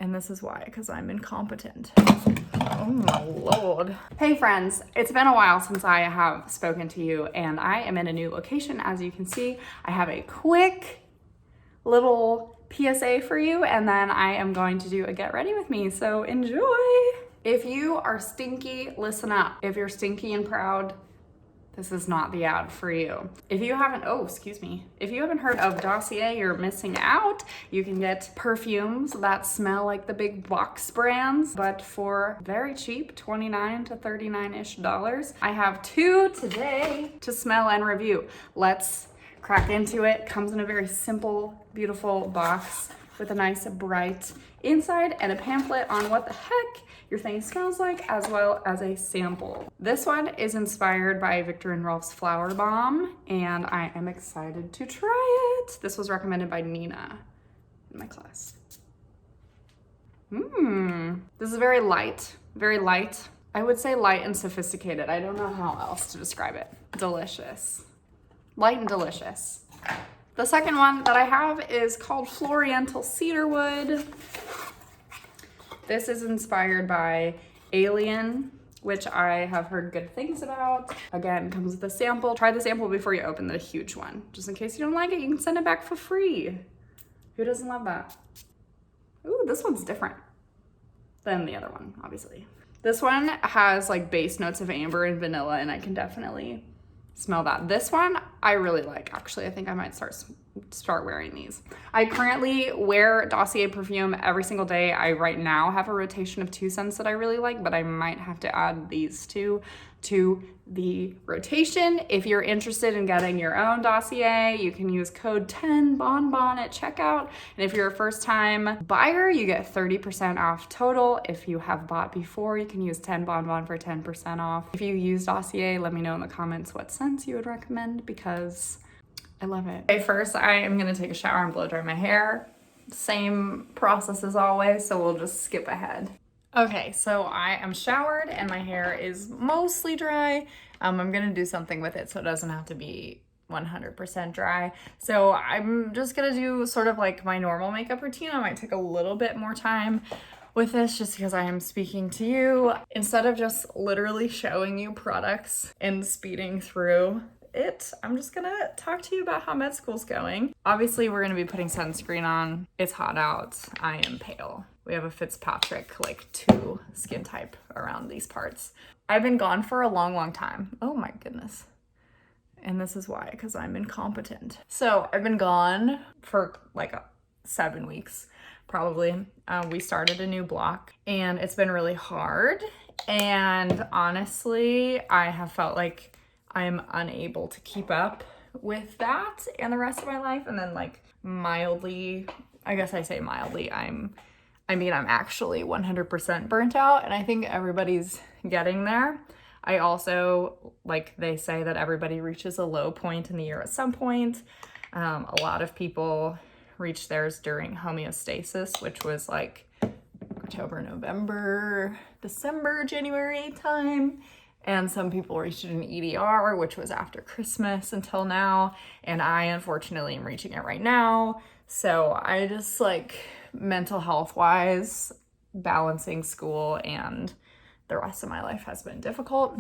And this is why, because I'm incompetent. Oh my Lord. Hey friends, it's been a while since I have spoken to you and I am in a new location. As you can see, I have a quick little PSA for you and then I am going to do a get ready with me, so enjoy. If you are stinky, listen up. If you're stinky and proud, this is not the ad for you. If you haven't, if you haven't heard of Dossier, you're missing out. You can get perfumes that smell like the big box brands, but for very cheap, $29 to $39-ish. I have 2 today to smell and review. Let's crack into it. Comes in a very simple, beautiful box with a nice bright inside and a pamphlet on what the heck your thing smells like, as well as a sample. This one is inspired by Viktor and Rolf's Flower Bomb, and I am excited to try it. This was recommended by Nina in my class. This is very light, very light. I would say light and sophisticated. I don't know how else to describe it. Delicious. Light and delicious. The second one that I have is called Floriental Cedarwood. This is inspired by Alien, which I have heard good things about. Again, comes with a sample. Try the sample before you open the huge one. Just in case you don't like it, you can send it back for free. Who doesn't love that? Ooh, this one's different than the other one, obviously. This one has like base notes of amber and vanilla, and I can definitely smell that. This one I really like, actually. I think I might start wearing these. I currently wear Dossier perfume every single day. I right now have a rotation of 2 scents that I really like, but I might have to add these 2 to the rotation. If you're interested in getting your own Dossier, you can use code 10BONBON at checkout. And if you're a first time buyer, you get 30% off total. If you have bought before, you can use 10BONBON for 10% off. If you use Dossier, let me know in the comments what scents you would recommend because I love it. Okay, first I am gonna take a shower and blow dry my hair. Same process as always, so we'll just skip ahead. Okay, so I am showered and my hair is mostly dry. I'm gonna do something with it so it doesn't have to be 100% dry. So I'm just gonna do sort of like my normal makeup routine. I might take a little bit more time with this just because I am speaking to you. Instead of just literally showing you products and speeding through it, I'm just gonna talk to you about how med school's going. Obviously, we're gonna be putting sunscreen on. It's hot out. I am pale. We have a Fitzpatrick, like 2 skin type around these parts. I've been gone for a long time. Oh my goodness. And this is why, because I'm incompetent. So I've been gone for like 7 weeks, probably. We started a new block and it's been really hard. And honestly, I have felt like I'm unable to keep up with that and the rest of my life. And then like mildly, I guess I say mildly, I'm actually 100% burnt out, and I think everybody's getting there. I also, like they say that everybody reaches a low point in the year at some point. A lot of people reach theirs during homeostasis, which was like October, November, December, January time. And some people reached it in EDR, which was after Christmas until now. And I unfortunately am reaching it right now. So I just like mental health wise, balancing school and the rest of my life has been difficult.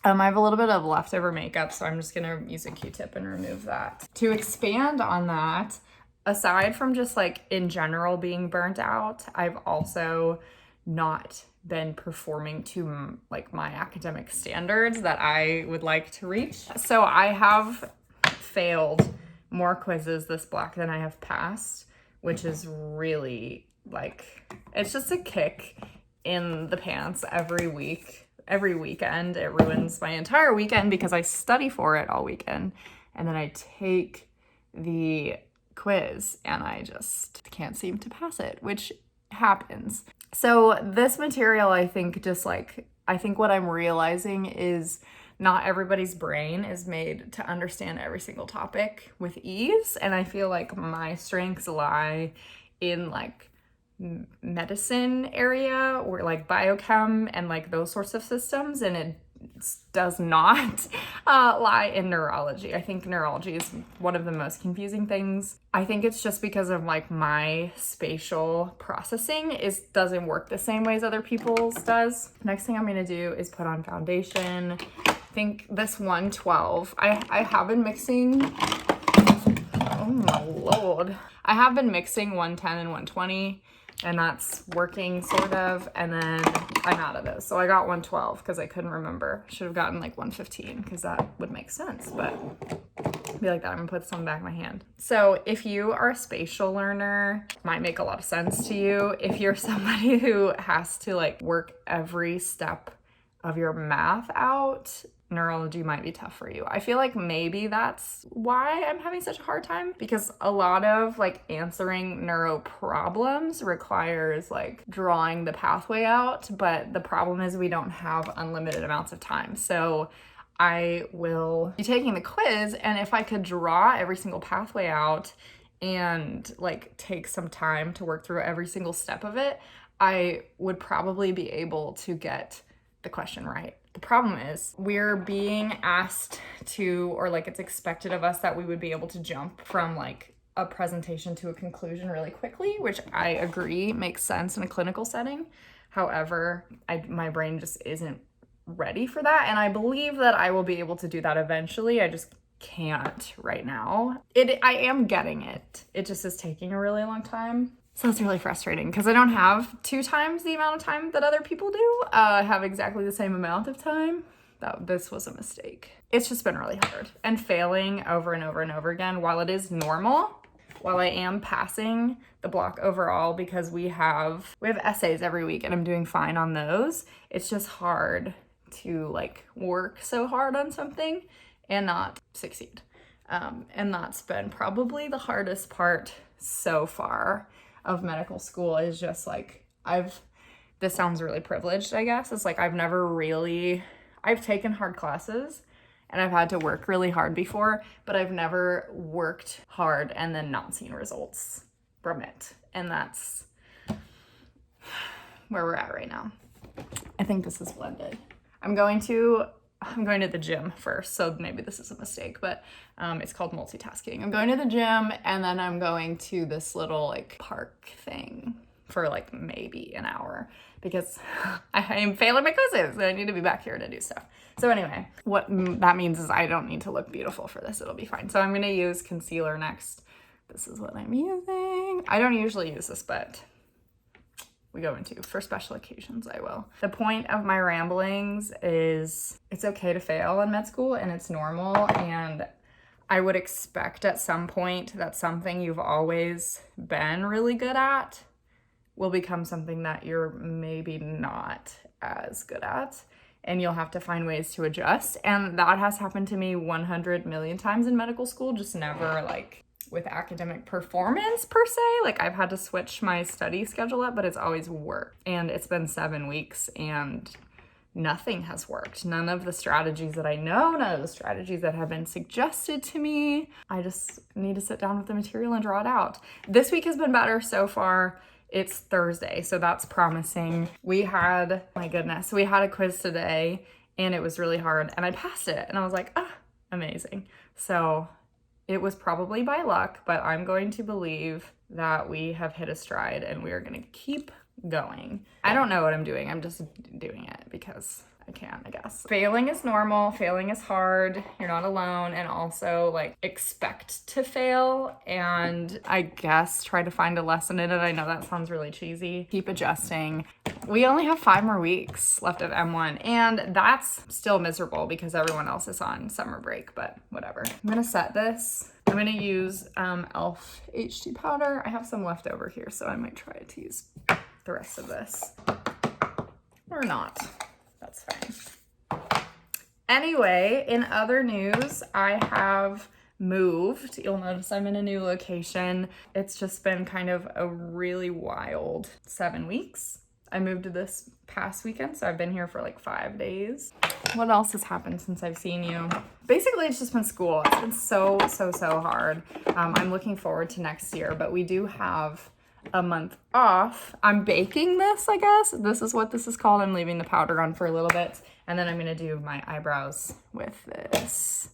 I have a little bit of leftover makeup, so I'm just gonna use a Q-tip and remove that. To expand on that, aside from just like in general being burnt out, I've also not been performing to like my academic standards that I would like to reach. So I have failed more quizzes this block than I have passed, which is really like, it's just a kick in the pants every week, every weekend. It ruins my entire weekend because I study for it all weekend and then I take the quiz and I just can't seem to pass it, which happens. So this material, I think what I'm realizing is not everybody's brain is made to understand every single topic with ease. And I feel like my strengths lie in like medicine area or like biochem and like those sorts of systems. And does not lie in neurology. I think neurology is one of the most confusing things. I think it's just because of like my spatial processing doesn't work the same way as other people's does. Next thing I'm gonna do is put on foundation. I think this 112, I have been mixing, oh my Lord. I have been mixing 110 and 120. And that's working sort of, and then I'm out of those. So I got 112 because I couldn't remember. Should have gotten like 115 because that would make sense, but be like that. I'm gonna put some back in my hand. So if you are a spatial learner, it might make a lot of sense to you. If you're somebody who has to like work every step of your math out, neurology might be tough for you. I feel like maybe that's why I'm having such a hard time, because a lot of like answering neuro problems requires like drawing the pathway out, but the problem is we don't have unlimited amounts of time. So I will be taking the quiz, and if I could draw every single pathway out and like take some time to work through every single step of it, I would probably be able to get the question right. The problem is we're being asked to, or like it's expected of us that we would be able to jump from like a presentation to a conclusion really quickly, which I agree makes sense in a clinical setting. However, my brain just isn't ready for that. And I believe that I will be able to do that eventually. I just can't right now. I am getting it. It just is taking a really long time. So it's really frustrating because I don't have 2 times the amount of time that other people do. I have exactly the same amount of time. This was a mistake. It's just been really hard. And failing over and over and over again, while it is normal, while I am passing the block overall because we have essays every week and I'm doing fine on those, it's just hard to like work so hard on something and not succeed. And that's been probably the hardest part so far of medical school, is just like this sounds really privileged, I guess. It's like I've taken hard classes and I've had to work really hard before, but I've never worked hard and then not seen results from it. And that's where we're at right now. I think this is blended. I'm going to the gym first, so maybe this is a mistake, but it's called multitasking. I'm going to the gym and then I'm going to this little like park thing for like maybe an hour because I am failing my quizzes and I need to be back here to do stuff. So anyway, what that means is I don't need to look beautiful for this. It'll be fine. So I'm going to use concealer next. This is what I'm using. I don't usually use this, but we go into for special occasions, I will. The point of my ramblings is it's okay to fail in med school and it's normal, and I would expect at some point that something you've always been really good at will become something that you're maybe not as good at, and you'll have to find ways to adjust. And that has happened to me 100 million times in medical school, just never like with academic performance per se. Like I've had to switch my study schedule up, but it's always worked. And it's been 7 weeks and nothing has worked. None of the strategies that I know, none of the strategies that have been suggested to me. I just need to sit down with the material and draw it out. This week has been better so far. It's Thursday, so that's promising. We had a quiz today and it was really hard and I passed it and I was like, amazing. So it was probably by luck, but I'm going to believe that we have hit a stride and we are going to keep going. I don't know what I'm doing. I'm just doing it because I can, I guess. Failing is normal. Failing is hard. You're not alone. And also like expect to fail and I guess try to find a lesson in it. I know that sounds really cheesy. Keep adjusting. We only have 5 more weeks left of M1 and that's still miserable because everyone else is on summer break, but whatever. I'm gonna set this. I'm gonna use e.l.f. HD powder. I have some left over here, so I might try to use the rest of this. Or not. That's fine. Anyway, in other news, I have moved. You'll notice I'm in a new location. It's just been kind of a really wild 7 weeks. I moved this past weekend, so I've been here for like 5 days. What else has happened since I've seen you? Basically, it's just been school. It's been so hard. I'm looking forward to next year, but we do have a month off. I'm baking this, I guess. This is what this is called. I'm leaving the powder on for a little bit. And then I'm gonna do my eyebrows with this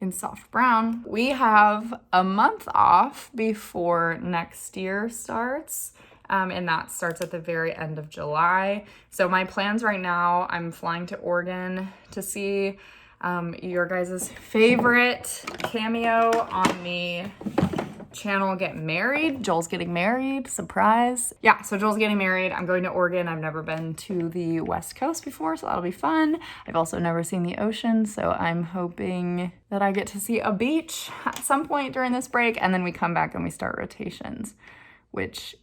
in soft brown. We have a month off before next year starts. And that starts at the very end of July. So my plans right now, I'm flying to Oregon to see your guys' favorite cameo on the channel get married. Joel's getting married, surprise. Yeah, so Joel's getting married. I'm going to Oregon. I've never been to the West Coast before, so that'll be fun. I've also never seen the ocean, so I'm hoping that I get to see a beach at some point during this break, and then we come back and we start rotations, which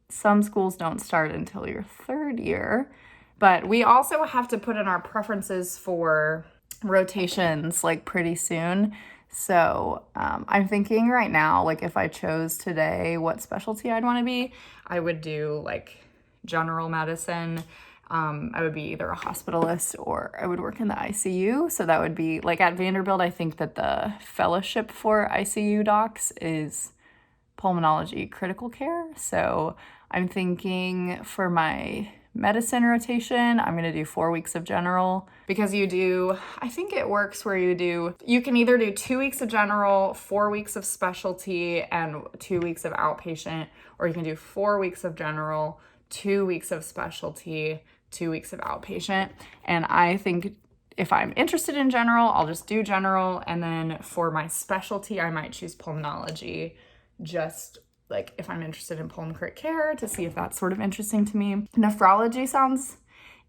some schools don't start until your third year. But we also have to put in our preferences for rotations like pretty soon. So I'm thinking right now, like if I chose today what specialty I'd want to be, I would do like general medicine. I would be either a hospitalist or I would work in the ICU. So that would be like at Vanderbilt, I think that the fellowship for ICU docs is pulmonology critical care. So I'm thinking for my medicine rotation, I'm going to do 4 weeks of general because I think it works where you can either do 2 weeks of general, 4 weeks of specialty, and 2 weeks of outpatient, or you can do 4 weeks of general, 2 weeks of specialty, 2 weeks of outpatient. And I think if I'm interested in general, I'll just do general. And then for my specialty, I might choose pulmonology, just like if I'm interested in pulmonary care to see if that's sort of interesting to me. Nephrology sounds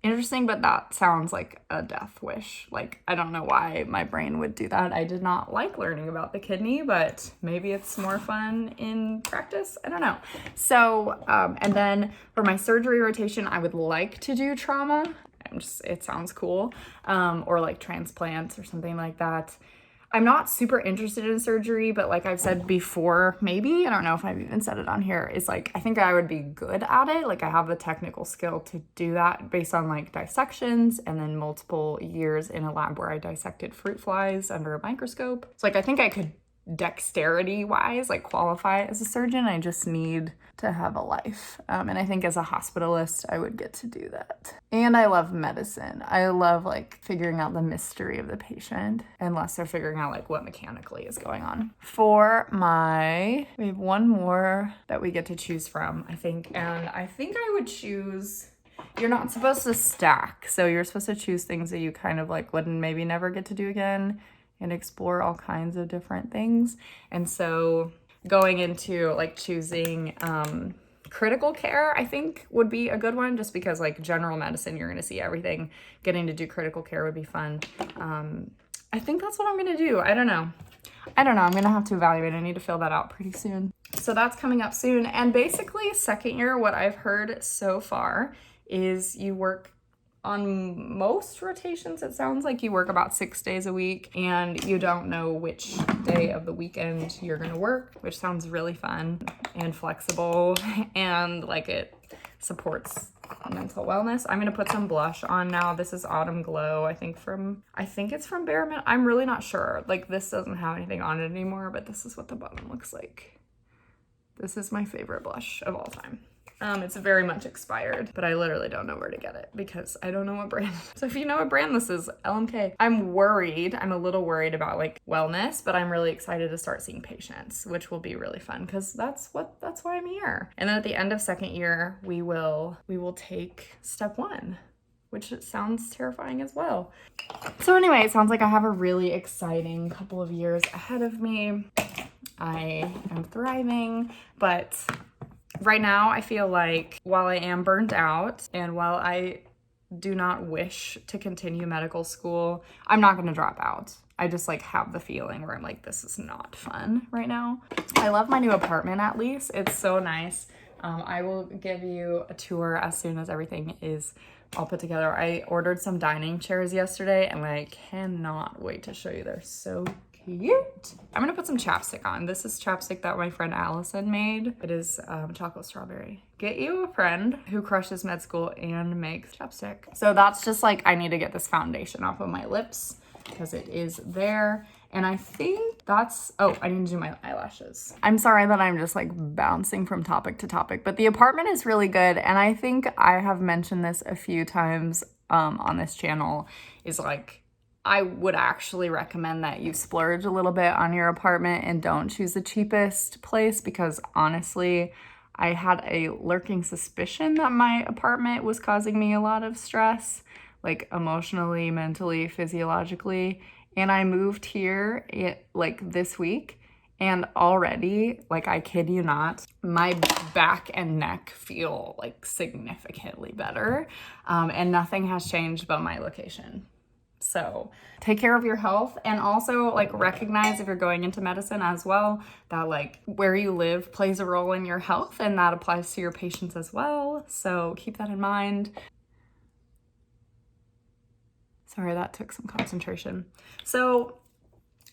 interesting, but that sounds like a death wish. Like, I don't know why my brain would do that. I did not like learning about the kidney, but maybe it's more fun in practice. I don't know. So, and then for my surgery rotation, I would like to do trauma. It sounds cool. Or like transplants or something like that. I'm not super interested in surgery, but like I've said before, maybe, I don't know if I've even said it on here, is like, I think I would be good at it. Like I have the technical skill to do that based on like dissections and then multiple years in a lab where I dissected fruit flies under a microscope. So like, I think I could dexterity wise, like qualify as a surgeon. I just need to have a life. And I think as a hospitalist, I would get to do that. And I love medicine. I love like figuring out the mystery of the patient, unless they're figuring out like what mechanically is going on. We have one more that we get to choose from, I think. And I think I would choose, you're not supposed to stack. So you're supposed to choose things that you kind of like wouldn't maybe never get to do again, and explore all kinds of different things. And so going into like choosing critical care, I think would be a good one, just because like general medicine, you're gonna see everything. Getting to do critical care would be fun. I think that's what I'm gonna do. I don't know. I'm gonna have to evaluate. I need to fill that out pretty soon. So that's coming up soon. And basically second year, what I've heard so far is you work on most rotations, it sounds like you work about 6 days a week and you don't know which day of the weekend you're gonna work, which sounds really fun and flexible and like it supports mental wellness. I'm gonna put some blush on now. This is Autumn Glow, I think it's from Bare Minimum. I'm really not sure. Like this doesn't have anything on it anymore, but this is what the bottom looks like. This is my favorite blush of all time. It's very much expired, but I literally don't know where to get it because I don't know what brand. So if you know what brand this is, LMK. I'm a little worried about like wellness, but I'm really excited to start seeing patients, which will be really fun because that's why I'm here. And then at the end of second year, we will take step 1, which sounds terrifying as well. So anyway, it sounds like I have a really exciting couple of years ahead of me. I am thriving, but right now, I feel like while I am burnt out and while I do not wish to continue medical school, I'm not going to drop out. I just like have the feeling where I'm like, this is not fun right now. I love my new apartment at least. It's so nice. I will give you a tour as soon as everything is all put together. I ordered some dining chairs yesterday and I cannot wait to show you. They're so cute. I'm gonna put some chapstick on. This is chapstick that my friend Allison made. It is chocolate strawberry. Get you a friend who crushes med school and makes chapstick. So that's just like, I need to get this foundation off of my lips because it is there. And I think that's, oh, I need to do my eyelashes. I'm sorry that I'm just like bouncing from topic to topic, but the apartment is really good. And I think I have mentioned this a few times on this channel, is like, I would actually recommend that you splurge a little bit on your apartment and don't choose the cheapest place, because honestly, I had a lurking suspicion that my apartment was causing me a lot of stress, like emotionally, mentally, physiologically. And I moved here like this week, and already, like, I kid you not, my back and neck feel like significantly better. And nothing has changed but my location. So take care of your health, and also like recognize, if you're going into medicine as well, that like where you live plays a role in your health, and that applies to your patients as well. So keep that in mind. Sorry, that took some concentration. So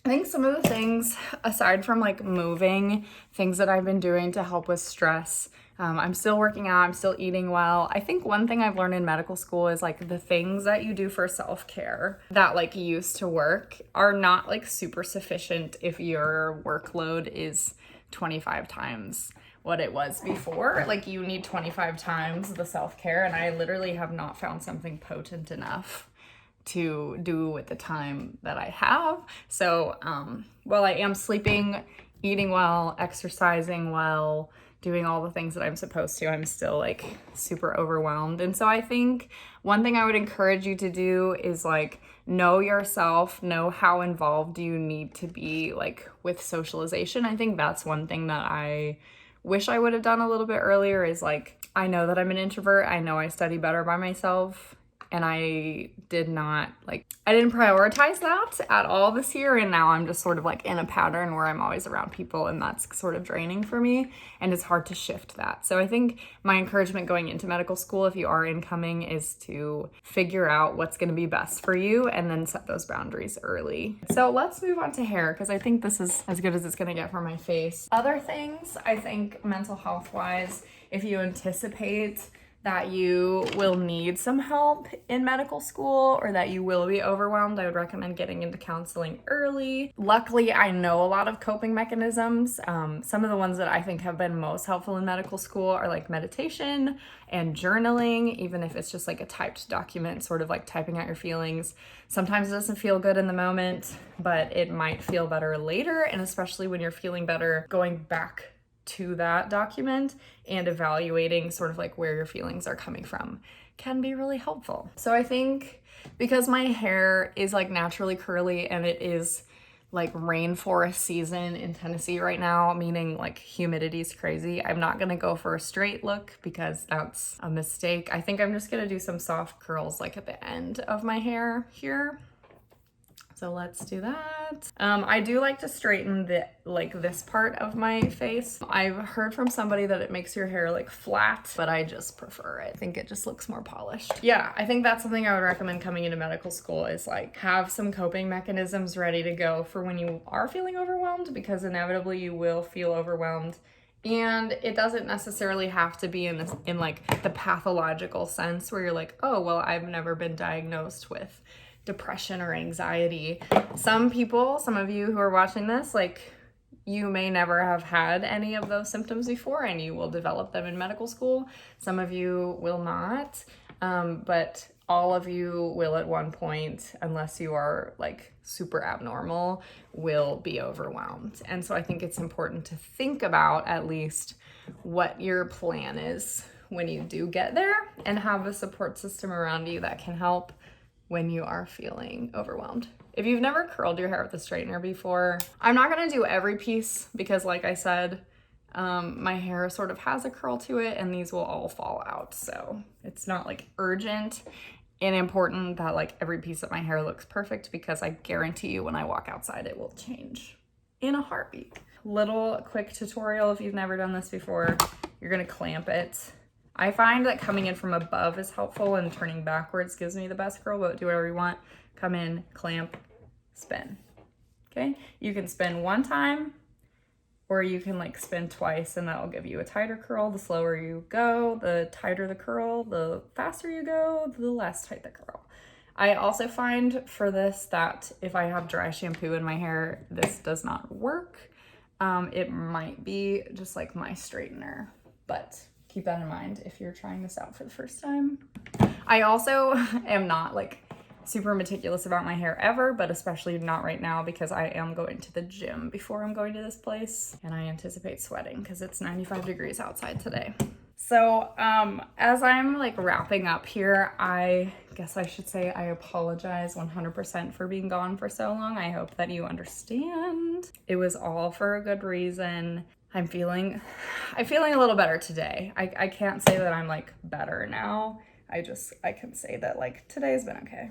I think some of the things, aside from like moving, things that I've been doing to help with stress, I'm still working out, I'm still eating well. I think one thing I've learned in medical school is like the things that you do for self-care that like used to work are not like super sufficient if your workload is 25 times what it was before. Like you need 25 times the self-care, and I literally have not found something potent enough to do with the time that I have. So while I am sleeping, eating well, exercising well, doing all the things that I'm supposed to, I'm still like super overwhelmed. And so I think one thing I would encourage you to do is like know yourself, know how involved you need to be like with socialization. I think that's one thing that I wish I would have done a little bit earlier, is like, I know that I'm an introvert. I know I study better by myself. And I didn't prioritize that at all this year. And now I'm just sort of like in a pattern where I'm always around people, and that's sort of draining for me. And it's hard to shift that. So I think my encouragement going into medical school, if you are incoming, is to figure out what's going to be best for you and then set those boundaries early. So let's move on to hair, because I think this is as good as it's going to get for my face. Other things, I think mental health wise, if you anticipate that you will need some help in medical school, or that you will be overwhelmed, I would recommend getting into counseling early. Luckily, I know a lot of coping mechanisms. Some of the ones that I think have been most helpful in medical school are like meditation and journaling, even if it's just like a typed document, sort of like typing out your feelings. Sometimes it doesn't feel good in the moment, but it might feel better later. And especially when you're feeling better, going back to that document and evaluating sort of like where your feelings are coming from can be really helpful. So I think because my hair is like naturally curly, and it is like rainforest season in Tennessee right now, meaning like humidity is crazy, I'm not gonna go for a straight look because that's a mistake. I think I'm just gonna do some soft curls like at the end of my hair here. So let's do that. I do like to straighten this part of my face. I've heard from somebody that it makes your hair like flat, but I just prefer it. I think it just looks more polished. Yeah, I think that's something I would recommend coming into medical school, is like have some coping mechanisms ready to go for when you are feeling overwhelmed, because inevitably you will feel overwhelmed. And it doesn't necessarily have to be in like the pathological sense where you're like, oh, well, I've never been diagnosed with depression or anxiety. Some people, some of you who are watching this, like you may never have had any of those symptoms before, and you will develop them in medical school. Some of you will not, but all of you will at one point, unless you are like super abnormal, will be overwhelmed. And so I think it's important to think about at least what your plan is when you do get there, and have a support system around you that can help when you are feeling overwhelmed. If you've never curled your hair with a straightener before, I'm not gonna do every piece because like I said, my hair sort of has a curl to it, and these will all fall out. So it's not like urgent and important that like every piece of my hair looks perfect, because I guarantee you when I walk outside, it will change in a heartbeat. Little quick tutorial if you've never done this before. You're gonna clamp it. I find that coming in from above is helpful, and turning backwards gives me the best curl, but do whatever you want. Come in, clamp, spin. Okay? You can spin one time, or you can like spin twice, and that'll give you a tighter curl. The slower you go, the tighter the curl. The faster you go, the less tight the curl. I also find for this that if I have dry shampoo in my hair, this does not work. It might be just like my straightener, but keep that in mind if you're trying this out for the first time. I also am not like super meticulous about my hair ever, but especially not right now because I am going to the gym before I'm going to this place and I anticipate sweating because it's 95 degrees outside today. So as I'm like wrapping up here, I guess I should say I apologize 100% for being gone for so long. I hope that you understand. It was all for a good reason. I'm feeling a little better today. I can't say that I'm like better now. I can say that like today's been okay.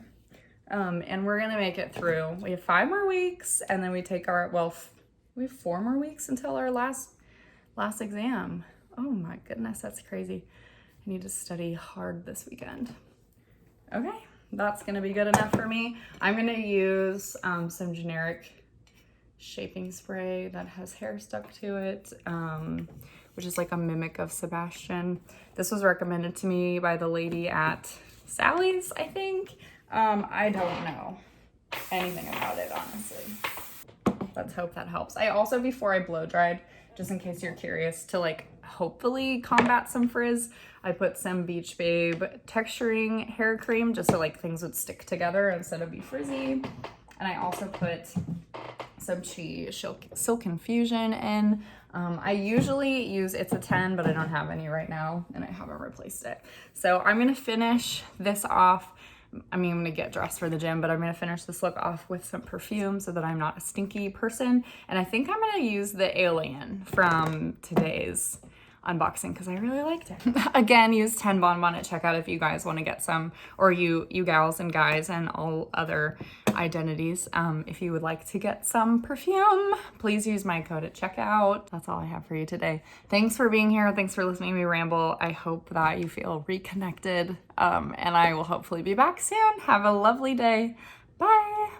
And we're gonna make it through. We have 5 more weeks and then we take our, we have 4 more weeks until our last exam. Oh my goodness, that's crazy. I need to study hard this weekend. Okay, that's gonna be good enough for me. I'm gonna use some generic shaping spray that has hair stuck to it, which is like a mimic of Sebastian. This was recommended to me by the lady at Sally's, I think. I don't know anything about it, honestly. Let's hope that helps. I also, before I blow dried, just in case you're curious, to like hopefully combat some frizz, I put some Beach Babe texturing hair cream just so like things would stick together instead of be frizzy. And I also put some Chi Silk Infusion in. I usually use It's a 10, but I don't have any right now and I haven't replaced it. So I'm gonna finish this off. I'm gonna get dressed for the gym, but I'm gonna finish this look off with some perfume so that I'm not a stinky person. And I think I'm gonna use the Alien from today's unboxing because I really liked it. Again, use 10 Bonbon at checkout if you guys want to get some, or you gals and guys and all other identities. If you would like to get some perfume, please use my code at checkout. That's all I have for you today. Thanks for being here. Thanks for listening to me ramble. I hope that you feel reconnected, and I will hopefully be back soon. Have a lovely day. Bye.